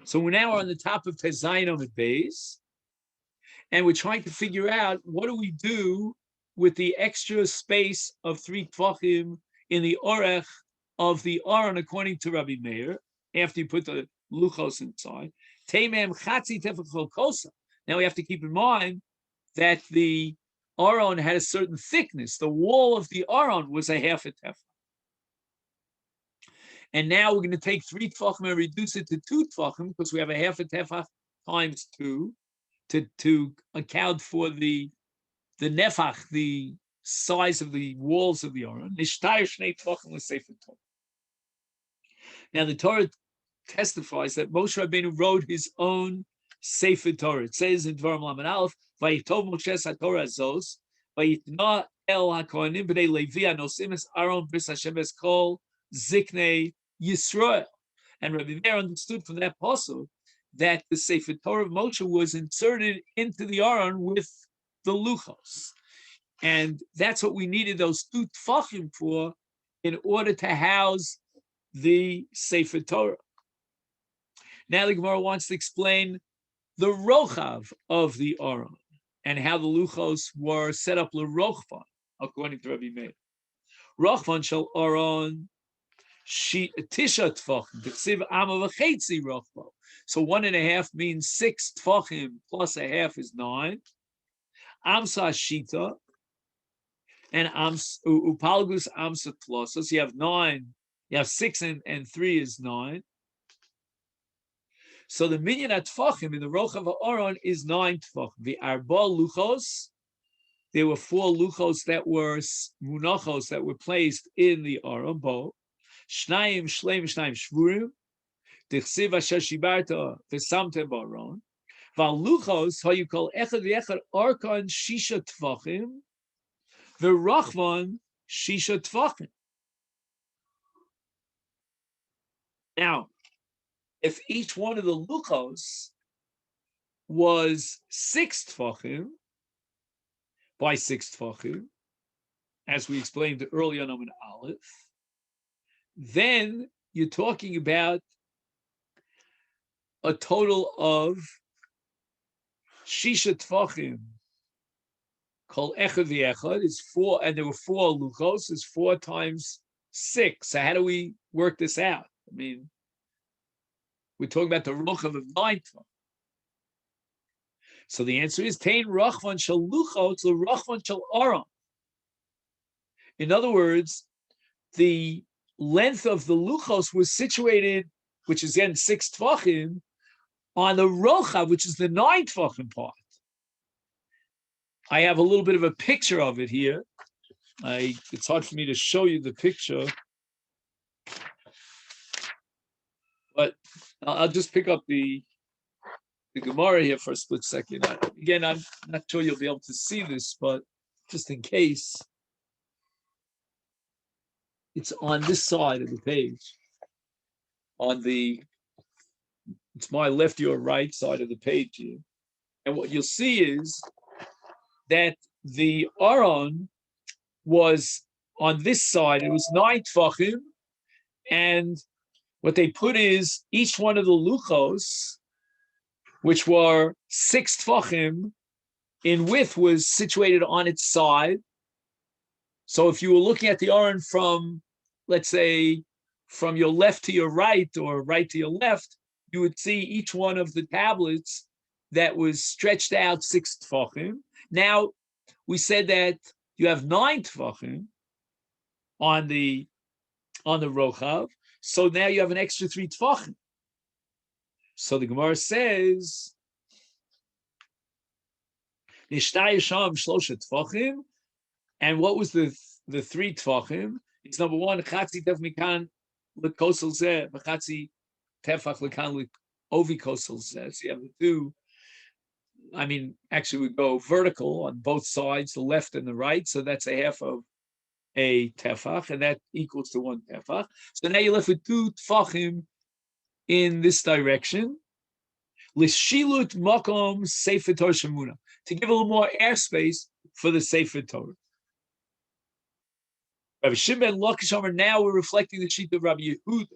So we're now on the top of Tezayin at base, and we're trying to figure out what do we do with the extra space of 3 tvachim in the orech of the aron, according to Rabbi Meir, after you put the luchos inside. Teimem chatzi tefach kosa. Now we have to keep in mind that the aron had a certain thickness. The wall of the aron was a half a tefach. And now we're going to take 3 tefachim and reduce it to 2 tefachim because we have a half a tefach times 2 to account for the nefach, the size of the walls of the aron. Now the Torah testifies that Moshe Rabbeinu wrote his own Sefer Torah. It says in Dvarim Lamed Aleph, "Vayitov Moshe HaTorah Zos, Vayitna El HaKohanim B'nei Levi Anosim Es Aaron Bris Hashem Es Kol Ziknei Yisrael." And Rabbi Meir understood from that pasuk that the Sefer Torah of Moshe was inserted into the Aron with the luchos, and that's what we needed those 2 tefachim for, in order to house the Sefer Torah. Now the Gemara wants to explain the rochav of the Aron and how the luchos were set up l'rochvan, according to Rabbi Meir. Rochvan shel Aron tisha tefachim t'chsiv ama v'chetzi rochvo. So 1.5 means 6 tefachim plus a half is 9. Amsa shita and upalgus amsa tlosos. You have 9. You have 6 and 3 is 9. So the minyan atfachim in the rochav ha'aron is 9 tefachim. The arba luchos, there were 4 luchos that were munachos that were placed in the aron bo. Shnayim shleim shnayim shvurim. Dichsiv asher shibarta v'samtem ba'aron. V'aluchos how you call echad v'echad arkan shisha tefachim. V'rachvan shisha tefachim. Now, if each one of the luchos was 6 tefachim by 6 tefachim, as we explained earlier on Aleph, then you're talking about a total of shisha tefachim. Kol echad v'echad is 4, and there were 4 luchos. Is 4 times 6. So how do we work this out? I mean, we're talking about the rochav of 9. So the answer is tein rachvan shel luchos l'rachvan shel aron. In other words, the length of the luchos was situated, which is then 6 tefachim, on the rochav, which is the 9 tefachim part. I have a little bit of a picture of it here. It's hard for me to show you the picture, but I'll just pick up the Gemara here for a split second. Again, I'm not sure you'll be able to see this, but just in case, it's on this side of the page. It's my left, your right side of the page here. And what you'll see is that the Aron was on this side. It was 9 tefachim, and what they put is each one of the luchos, which were 6 tefachim in width, was situated on its side. So if you were looking at the Aron from, let's say, from your left to your right or right to your left, you would see each one of the tablets that was stretched out 6 tefachim. Now, we said that you have 9 tefachim on the rochav, so now you have an extra 3 tefachim. So the Gemara says, and what was the 3 tefachim? It's number 1, chatzi tef mikan lekosel zeh, v'chatzi tefach lekan ovi kosel zeh. So you have the 2. I mean, actually, we go vertical on both sides, the left and the right. So that's a half of a tefach, and that equals to 1 tefach. So now you're left with 2 tefachim in this direction. L'shilut makom sefer Torah shemuna, to give a little more airspace for the sefer Torah. Rabbi Shimon Lakish Amar, now we're reflecting the sheet of Rabbi Yehuda,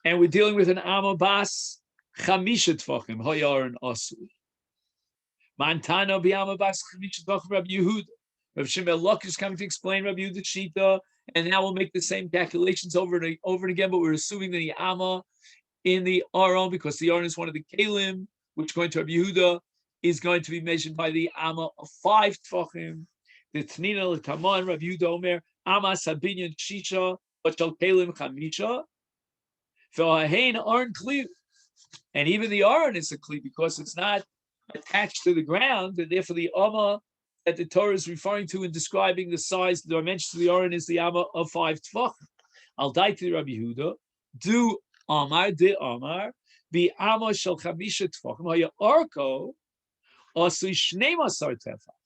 and we're dealing with an Amabas Chamisha Tvachim, Hayaron Asui. Mantana Biyama Bas Chamisha Tvachim, Rabbi Yehuda. Rabbi Shimon Luck is coming to explain Rabbi Yehuda Shita, and now we'll make the same calculations over and again, but we're assuming the Amma in the Aron, because the Aron is one of the Kalim, which going to Rabbi Yehuda is going to be measured by the Amma of 5 Tvachim. The Tnina L'Taman, Rabbi Yehuda Omer, Amma Sabinyan Shisha, Bachal Kalim Chamisha, V'ahain Aron Kli. And even the Aron is a Kli because it's not attached to the ground, and therefore the Amma that the Torah is referring to in describing the size, the dimensions of the Aron is the Amma of 5 Tvachim. I'll die to Rabbi Yehuda. Do Amar de Amar be Amma shel Chamisha Tvachim haya Arko asui Shnei Masar Tefach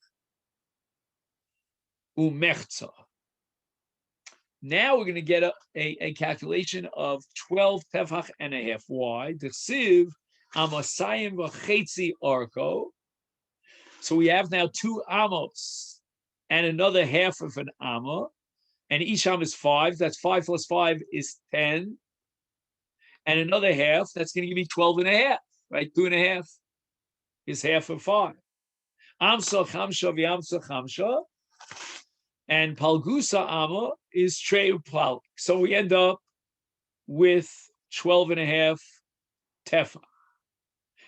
uMechza. Now we're going to get a calculation of 12 tefach and a half. Why? The siv amasayim v'chetzi arko. So we have now 2 amos and another half of an amma, and each am is 5. That's 5 plus 5 is 10, and another half. That's going to give me 12 and a half. Right, 2 and a half is half of 5. Amsa chamsha v'amsa chamsha. And Palgusa Amma is Treu Pal. So we end up with 12 and a half Tefa.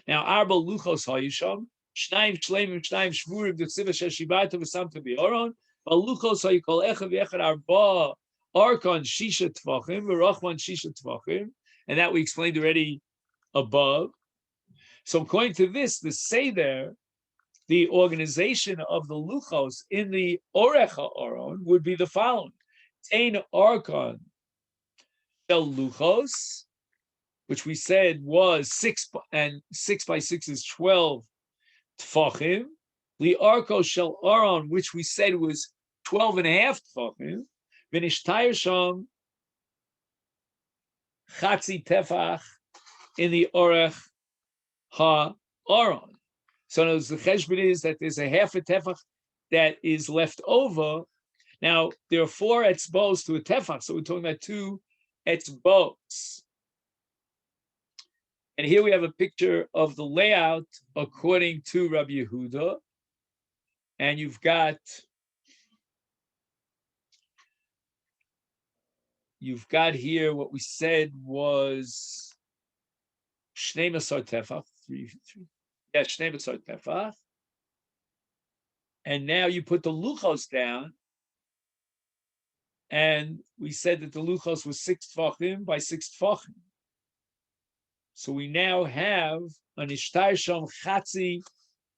Now, Arba Luchos Hayisham, Shnaim Shleimim, Shnaim Shvurim, Dechsiva Sheshibata V'samta B'Oron, Baluchos Hayikol Echa V'Echad Arba, Arkon Shisha Tvachim, V'Rachman Shisha Tvachim, and that we explained already above. So according to this, the Seder, the organization of the luchos in the orecha aron would be the following: Tein arkon shel luchos, which we said was 6, and 6 by 6 is 12 tfachim. Li arko shel aron, which we said was 12 and a half tfachim. V'nishtayr sham chatzi tefach in the orech ha aron. So the cheshbon is that there's a half a tefach that is left over. Now, there are 4 etzbos to a tefach, so we're talking about 2 etzbos. And here we have a picture of the layout according to Rabbi Yehuda. And you've got here what we said was Shnei Masar Tefach, 3. And now you put the luchos down, and we said that the luchos was 6 tfachim by 6 tfachim. So we now have an ishtar sham chatzi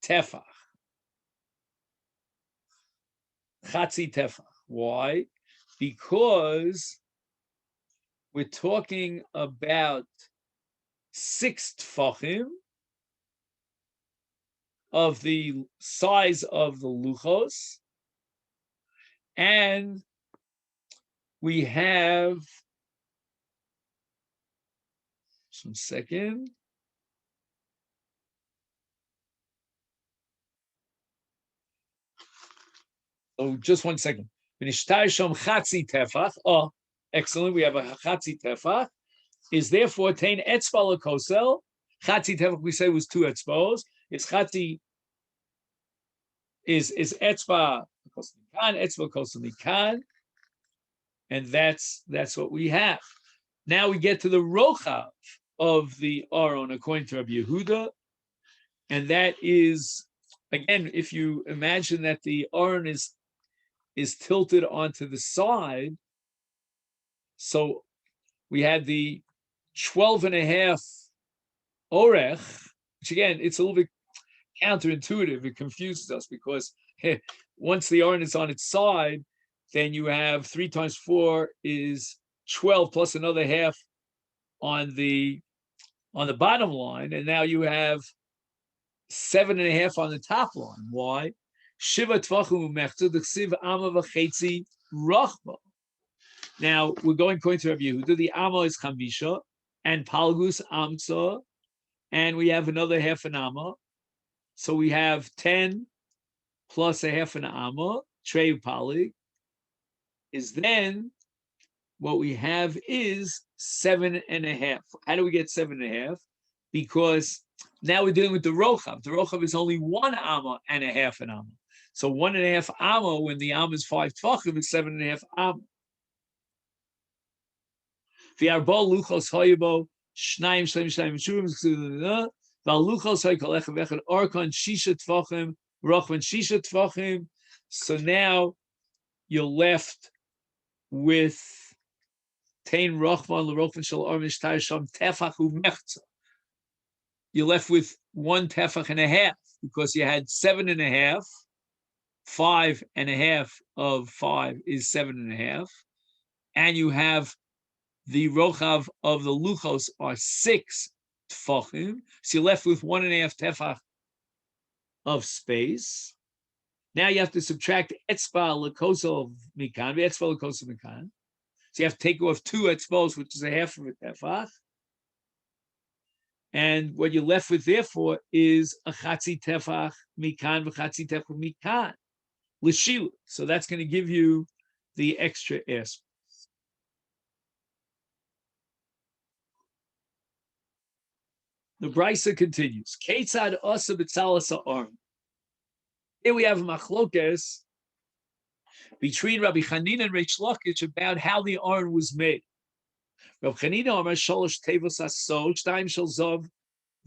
tefach. Chatzi tefach. Why? Because we're talking about 6 tfachim of the size of the luchos, and we have just 1 second. Oh, just 1 second. Chatzi tefach. Oh, excellent. We have a chatzi tefach. Is therefore tain etzba lekosel. Chatzi tefach we say was 2 etzbos. It's chatzi is etzba kosel mikan, and that's what we have. Now we get to the rochav of the aron according to Rabbi Yehuda, and that is, again, if you imagine that the aron is tilted onto the side, so we had the 12 and a half orech, which again, it's a little bit counterintuitive. It confuses us because once the aron is on its side, then you have 3 times 4 is 12 plus another half on the bottom line, and now you have 7.5 on the top line. Why? Shiva tvachim umechta d'chsiv amma v'chetzi rachma. Now we're going according to Rabbi Yehuda. The amma is chamisha and palgus amsa, and we have another half an amma. So we have 10 plus a half an amma, trei palig, is then what we have is 7.5. How do we get 7.5? because now we're dealing with the rochav. The rochav is only 1 amma and a half an amma. So 1.5 amma when the amma is 5 tvachim is 7.5 amma. V'arba luchos hoybo shnayim shleim shnayim shurim v'aluchos hoy kol echad v'echad arkon shisha tvachim rochvan shisha tvachim. So now you're left with tein rochvan l'rochvan shel armish taysham tefach u'mechza. You're left with 1 tefach and a half because you had 7.5. 5.5 of 5 is 7.5, and you have the rochav of the luchos are 6 tefachim, so you're left with 1.5 tefach of space. Now you have to subtract etzba lekosov mikan, etzba lekosov mikan. So you have to take off 2 etzbos, which is a half of a tefach. And what you're left with, therefore, is a chatzi tefach mikan v'chatzi tefach mikan l'shilut. So that's going to give you the extra aspect. The Brisa continues. Ketzad asa b'tzalas ha'aron. Here we have machlokes between Rabbi Chanina and Reish Lakish about how the aron was made. Rabbi Chanina amar shalosh tevos aso shtayim shel zov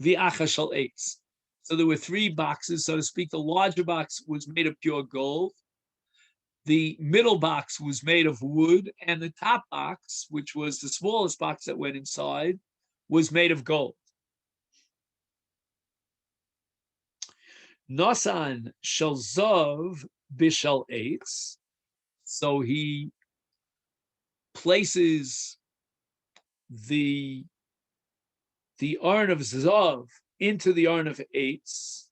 v'acha shel eitz. So there were 3 boxes, so to speak. The larger box was made of pure gold. The middle box was made of wood, and the top box, which was the smallest box that went inside, was made of gold. Nosan shel zov b'shel eitz. So he places the aron of zov into the aron of eitz.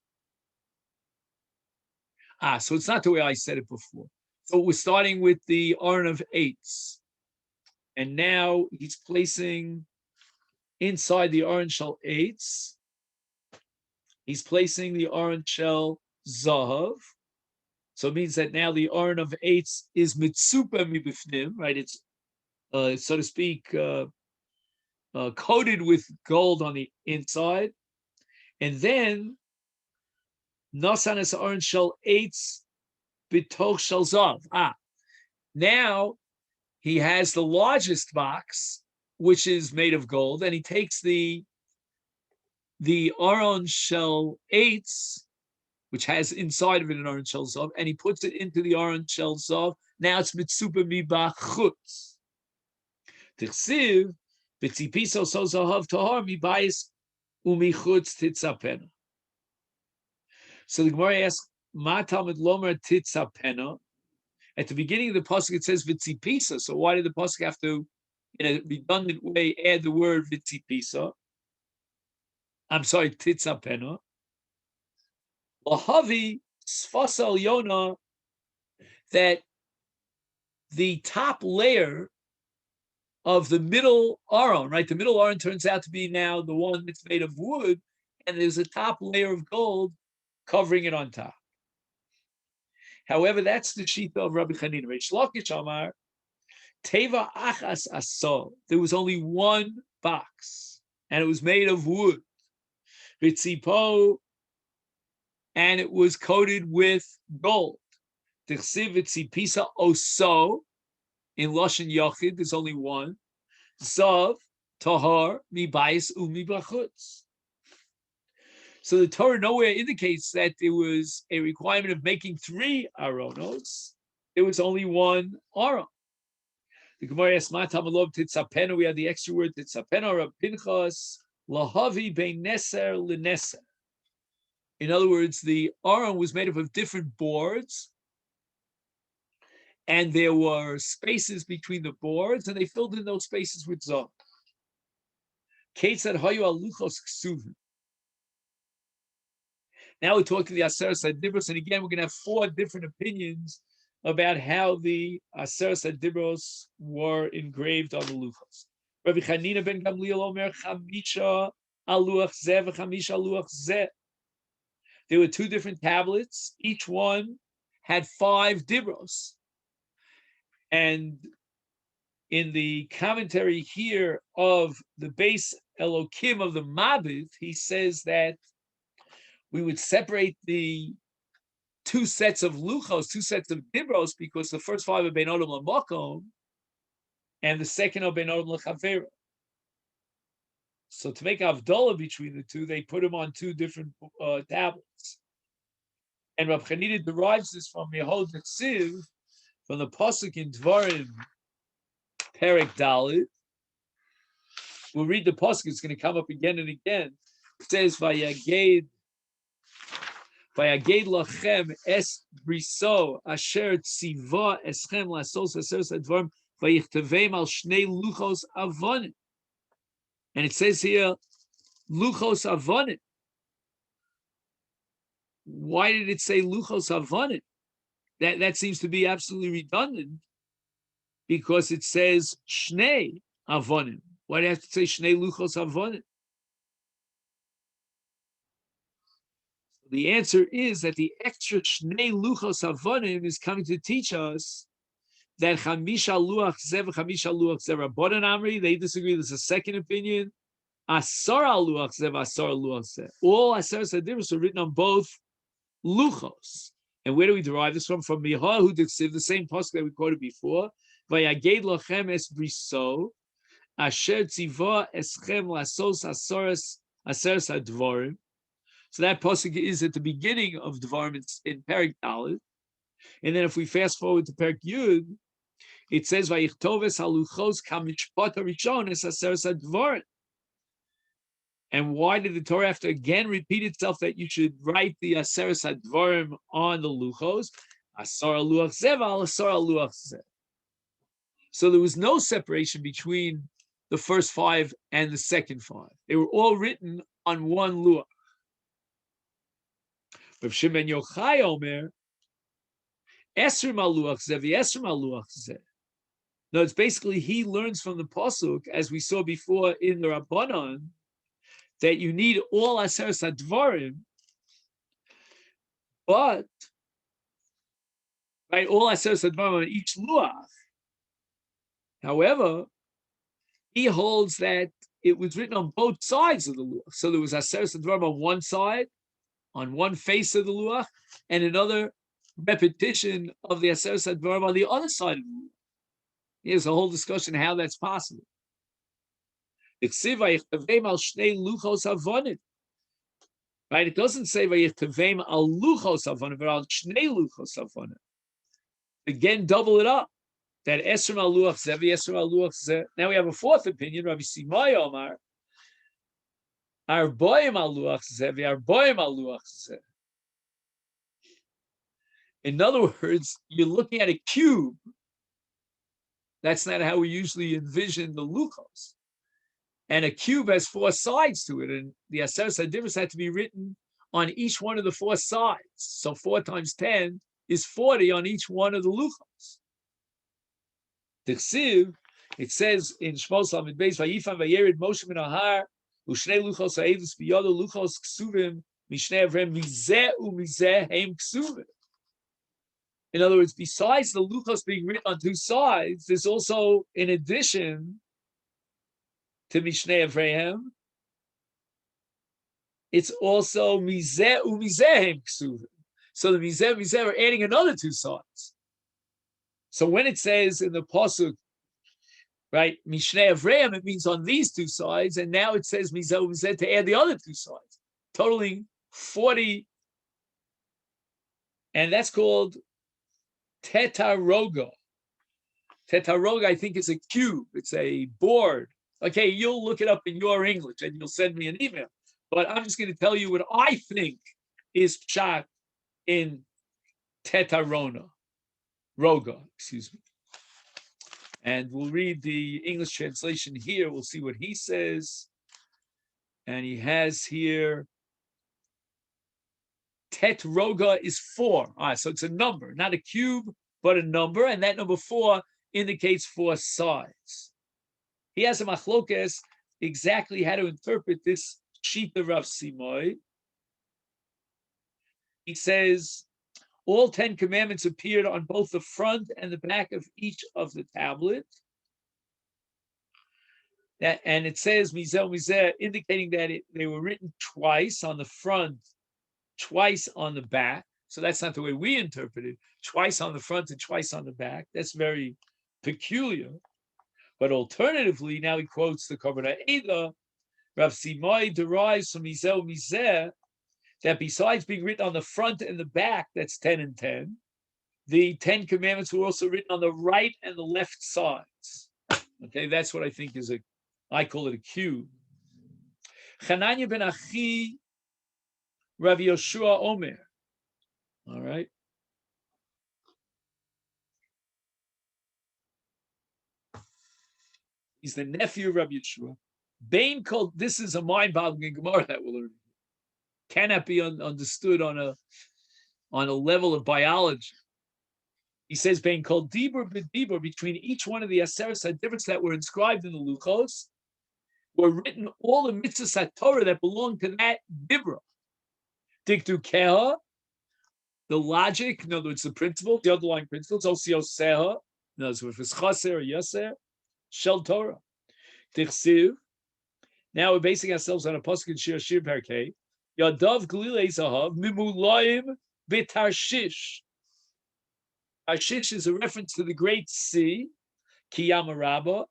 So it's not the way I said it before. So we're starting with the aron of eitz, and now he's placing inside the aron shel eitz. He's placing the aron shel zahav. So it means that now the aron of eitz is mitzupa mibifnim, right? It's so to speak coated with gold on the inside, and then nasan es aron shel eitz bitoch shel zav. Now he has the largest box, which is made of gold, and he takes the aron shel eitz, which has inside of it an aron shel zav, and he puts it into the aron shel zav. Now it's mitzupa mibachutz. Tichsiv b'tzipiso so zahav tahar mibayis umichutz titzapena. So the Gemara asks, Ma Talmud Lomer titzapena. At the beginning of the pasuk it says v'tzipisa. So why did the pasuk have to, in a redundant way, add the word v'tzipisa? I'm sorry, titzapena. Lahavi sfasal yona, that the top layer of the middle aron, right? The middle aron turns out to be now the one that's made of wood, and there's a top layer of gold covering it on top. However, that's the shita of Rabbi Chanina. Reish Lakish Amar, Teva achas aso. There was only 1 box, and it was made of wood. Vitzipo, and it was coated with gold. Tichsiv vitzipisa oso, in Lashon Yachid, there's only 1. Zav, tahar, mibayis umibachutz. So the Torah nowhere indicates that there was a requirement of making 3 aronos. There was only 1 aron. The Gemara asks, "Ma tamalov titzapena." We have the extra word titzapena, Rav Pinchas lahavi bein neser leneser. In other words, the aron was made up of different boards, and there were spaces between the boards, and they filled in those spaces with zav. Ketzad hayu aluchos ksuvim. Now we're talking the Aseres HaDibros, and again, we're going to have 4 different opinions about how the Aseres HaDibros were engraved on the luchos. Rabbi Chanina ben Gamliel omer chamisha aluach zeh v'chamisha aluach zeh. There were 2 different tablets. Each one had 5 dibros. And in the commentary here of the base Elokim of the Mabit, he says that we would separate the two sets of luchos, two sets of dibros, because the first five are ben odom l'makom, and the second are ben odom l'chavera. So to make avdollah between the two, they put them on two different tablets. And Rav Chanina derives this from Yehod Tsiv, from the pasuk in Dvarim, Perek Dalit. We'll read the pasuk; it's going to come up again and again. It says, "Vayaged lachem es briso asher tziva eschem lasos aseres advarim vayichtavem al shnei luchos avonim." And it says here, luchos avonim. Why did it say luchos avonim? That seems to be absolutely redundant, because it says shnei avonim. Why do you have to say shnei luchos avonim? The answer is that the extra shnei luchos avonim is coming to teach us that chamisha luach zev, chamisha luach zev rabbanan amri. They disagree. There's a second opinion. Asar al luach zev, asar luach zev. All asar sadivus are written on both luchos. And where do we derive this from? From Mihah, who did the same pasuk that we quoted before. Vayaged lachem es briso asher tziva eschem lasos aseres advarim. So that pasuk is at the beginning of Dvarim in Perek Dalet. And then if we fast forward to Perek Yud, it says, Vayichtoves haluchos kamishpat harishon es aseres advarim. And why did the Torah have to again repeat itself that you should write the aseres advarim on the luchos? Asar luach zev al asar luach zev. So there was no separation between the first five and the second five. They were all written on one luach. Rav Shimon Yochai Omer, Esrim aluach zev, Esrim aluach zev. No, it's basically he learns from the pasuk, as we saw before in the Rabbanon, that you need all aseres hadvarim, but right, all aseres hadvarim on each luach. However, he holds that it was written on both sides of the luach. So there was aseres hadvarim on one side, on one face of the luach, and another repetition of the aseres hadvarim on the other side of the luach. Here's a whole discussion how that's possible. Right? It doesn't say vayichtavem al luchos avonim, but al shnei luchos avonim. Again, double it up. That esrim al luach zev, esrim al luach zev. Now we have a fourth opinion. Rabbi Simai Omar, arboim al luach zev, arboim al luach zev. In other words, you're looking at a cube. That's not how we usually envision the luchos. And a cube has four sides to it, and the aseres hadivros had to be written on each one of the four sides. So 4 times 10 is 40 on each one of the luchos. The Chsiv, it says in Shmos Lamed Beis, Vayifan vayered Moshe min ahar u'shnei luchos ha'edus b'yodo luchos ksuvim mishnei avrem mizeh u'mizeh heim ksuvim. In other words, besides the luchos being written on two sides, there's also, in addition to Mishnei Avrehem, it's also Mizeh u'Mizeh Ksuvim. So the Mizeh are adding another two sides. So when it says in the pasuk, right, Mishnei Avrehem, it means on these two sides, and now it says Mizeh u'Mizeh to add the other two sides, totaling 40, and that's called Tetaroga. Tetaroga, I think, is a cube. It's a board. Okay, you'll look it up in your English and you'll send me an email. But I'm just going to tell you what I think is pshat in Tetarona. Roga, excuse me. And we'll read the English translation here. We'll see what he says. And he has here, Tetroga is 4. All right, so it's a number, not a cube, but a number. And that number 4 indicates 4 sides. He has a machlokes exactly how to interpret this sheet of Rav Simoy. He says, all 10 commandments appeared on both the front and the back of each of the tablet. That, and it says Mizel Mizeh, indicating that they were written twice on the front, twice on the back. So that's not the way we interpret it. Twice on the front and twice on the back. That's very peculiar. But alternatively, now he quotes the Kabbalah Eda, Rav Simai derives from Mizel Mizeh that besides being written on the front and the back, that's 10 and 10, the 10 commandments were also written on the right and the left sides. Okay, that's what I think is I call it a cue. Chananya ben Achi, Rav Yoshua Omer. All right. He's the nephew of Rabbi Yeshua. Bain called, this is a mind-boggling Gemara that we'll learn. Cannot be understood on a level of biology. He says, Bain called Dibur b'Dibur, between each one of the Aseres HaDibros that were inscribed in the Luchos, were written all the mitzvahs HaTorah that belong to that Dibra. Diktu Keha, the logic, in other words, the principle, the underlying principles, Osio Seha, in other words, if it's Chaser or Yaser, Shel Torah. Tichsiv. Now we're basing ourselves on a pasuk in Shir Perkei. Yadav Galilei Zahav Mimulayim B'Tarshish. Tarshish is a reference to the Great Sea, Kiyama Rabbah,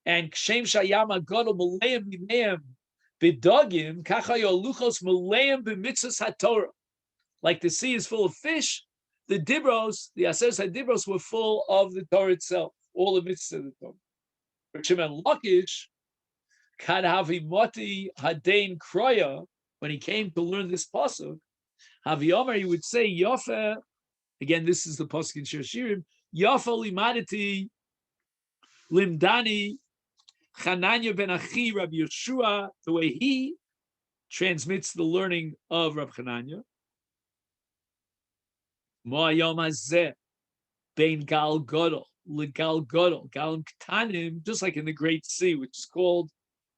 and Kshem Shayama Gadol Malayim Mimeim B'Dagim Kachayo Luchos Malayim B'Mitzvos HaTorah. Like the sea is full of fish, the Dibros, the Aseres HaDibros, were full of the Torah itself, all the mitzvahs of the Torah. But Shimon Lakish, Kadhavi Moti Hadain Kroya, when he came to learn this pasuk, Havi Omer, he would say, Yafa, again, this is the pasuk in Shir Shirim, Yafa limadati limdani Chananya ben Achi Rabbi Yeshua, the way he transmits the learning of Rabbi Chananya. Ma'ayom hazeh bein gal gadol legal gadol galim ktanim, just like in the Great Sea, which is called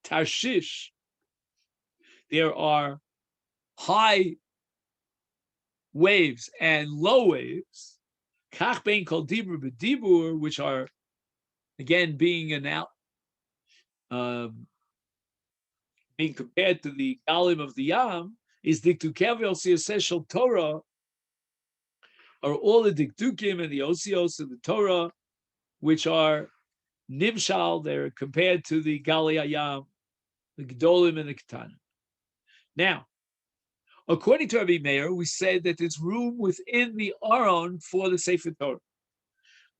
Tarshish. There are high waves and low waves. Kach bein kol dibur b'dibur, which are again being being compared to the galim of the Yam, is diktu kevel siyaseh Torah, are all the diktukim and the osios of the Torah, which are nimshal, they're compared to the Gali Hayam, the Gdolim and the Ketanim. Now, according to Rabbi Meir, we said that there's room within the Aron for the Sefer Torah.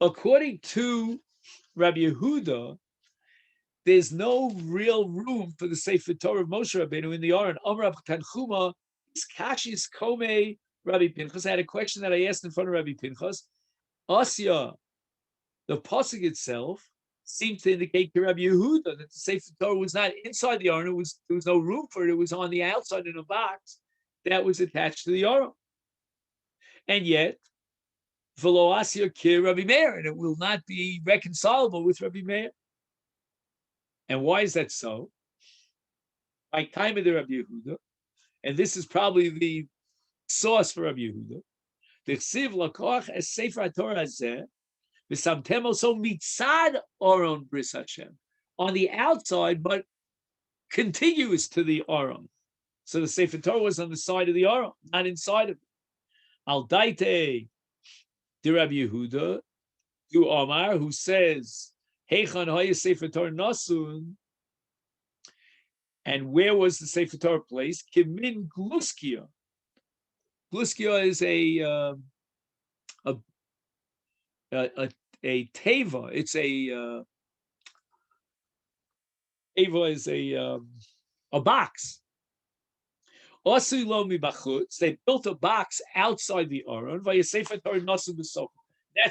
According to Rabbi Yehuda, there's no real room for the Sefer Torah of Moshe Rabbeinu in the Aron. Amar Tanchuma is Kashis Kome Rabbi Pinchas. I had a question that I asked in front of Rabbi Pinchas. Asya, the pasuk itself seems to indicate to Rabbi Yehuda that the Sefer Torah was not inside the Aron. There was no room for it. It was on the outside in a box that was attached to the Aron. And yet, V'lo Asya Kir Rabbi Meir, and it will not be reconcilable with Rabbi Meir. And why is that so? By time of the Rabbi Yehuda, and this is probably the source for Rabbi Yehuda, the Chsiv Lakoch es Sefer Torah Hazeh, v'samtem also mitzad Aron Bris Hashem, on the outside, but contiguous to the Aron. So the Sefer Torah was on the side of the Aron, not inside of it. Al Daite, the Rabbi Yehuda, to Omar, who says, Heichan Haya Sefer Torah Nasun, and where was the Sefer Torah placed? Kimin Gluskia. Gluskia is a teva. It's a teva is a box. They built a box outside the Aron. That's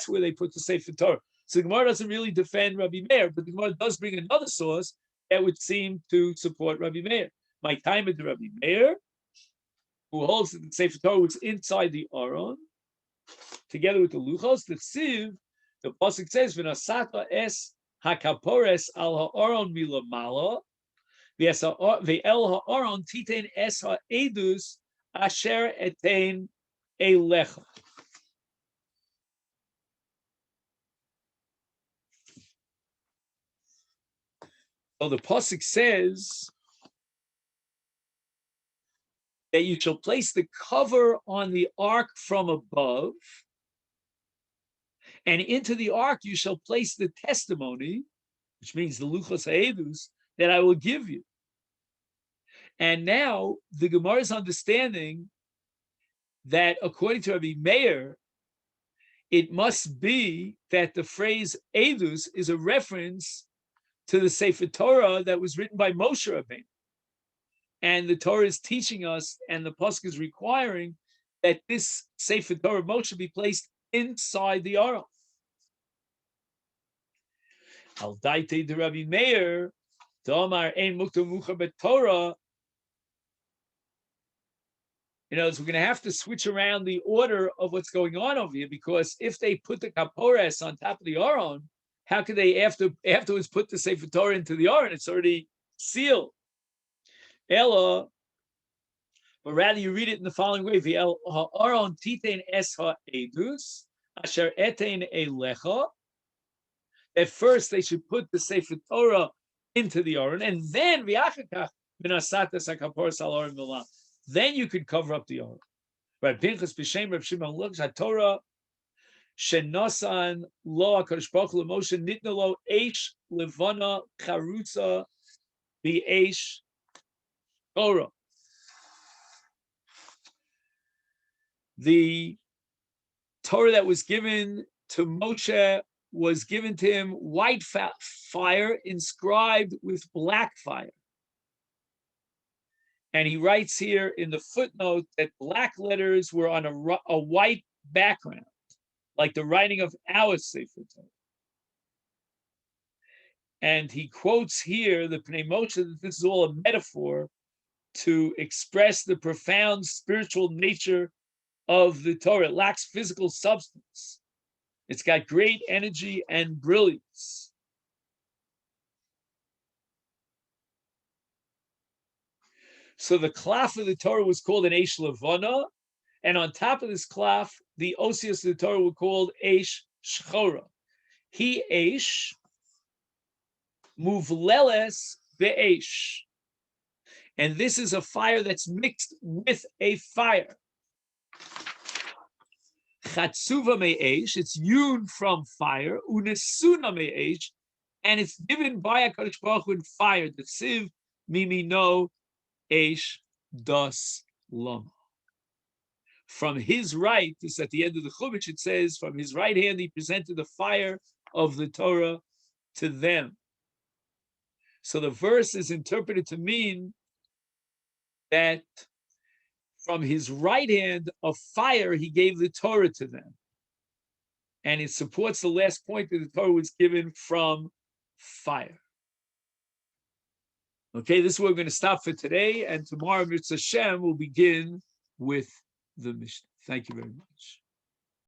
where they put the Sefer Torah. So the Gemara doesn't really defend Rabbi Meir, but the Gemara does bring another source that would seem to support Rabbi Meir. My time at the Rabbi Meir, who holds that the Sefer Torah was inside the Aron, together with the Luchos, the Chsiv, the pasuk says, "V'nasata es hakapores al ha'aron milamala, ve'el ha'aron titen es ha'edus asher etein elecha." So the pasuk says that you shall place the cover on the ark from above, and into the ark you shall place the testimony, which means the luchos haedus, that I will give you. And now the Gemara is understanding that according to Rabbi Meir, it must be that the phrase edus is a reference to the Sefer Torah that was written by Moshe Rabbeinu. And the Torah is teaching us, and the pasuk is requiring that this Sefer Torah of Moshe be placed inside the Aron. Al daite de Rabbi Meir, Damar ein mukta mucha betorah. So we're going to have to switch around the order of what's going on over here, because if they put the kapores on top of the Aron, how could they afterwards put the Sefer Torah into the Aron? It's already sealed. Ella, but rather you read it in the following way: V'el ha'aron titein es ha'edus asher etein elecha. At first, they should put the Sefer Torah into the Aron, and then v'achakach v'nasatas ha'kaporos al Aron v'lam. Then you could cover up the Aron. Right? Pinchas b'shem Reb Shimon looks at Torah shenosan lo HaKadosh Baruch Hu l'Moshe nitna lo eish levana charutza b'eish Torah. The Torah that was given to Moshe was given to him white fire inscribed with black fire. And he writes here in the footnote that black letters were on a white background, like the writing of our Sefer Torah. And he quotes here the Pnei Moshe that this is all a metaphor to express the profound spiritual nature of the Torah. It lacks physical substance. It's got great energy and brilliance. So the klaf of the Torah was called an Eish Levana, and on top of this klaf, the osios of the Torah were called Eish Shchora. He Eish Muvleles Be'eish. And this is a fire that's mixed with a fire. Chatsuva Me'eish, it's hewn from fire, Unesuna Me'eish, and it's given by HaKadosh Baruch Hu in fire, the Siv Mimino Eish Das Lama. From his right, this is at the end of the Chumash, it says, from his right hand he presented the fire of the Torah to them. So the verse is interpreted to mean that from his right hand of fire, he gave the Torah to them. And it supports the last point that the Torah was given from fire. Okay, this is where we're going to stop for today. And tomorrow, Mitzvah Hashem, will begin with the Mishnah. Thank you very much.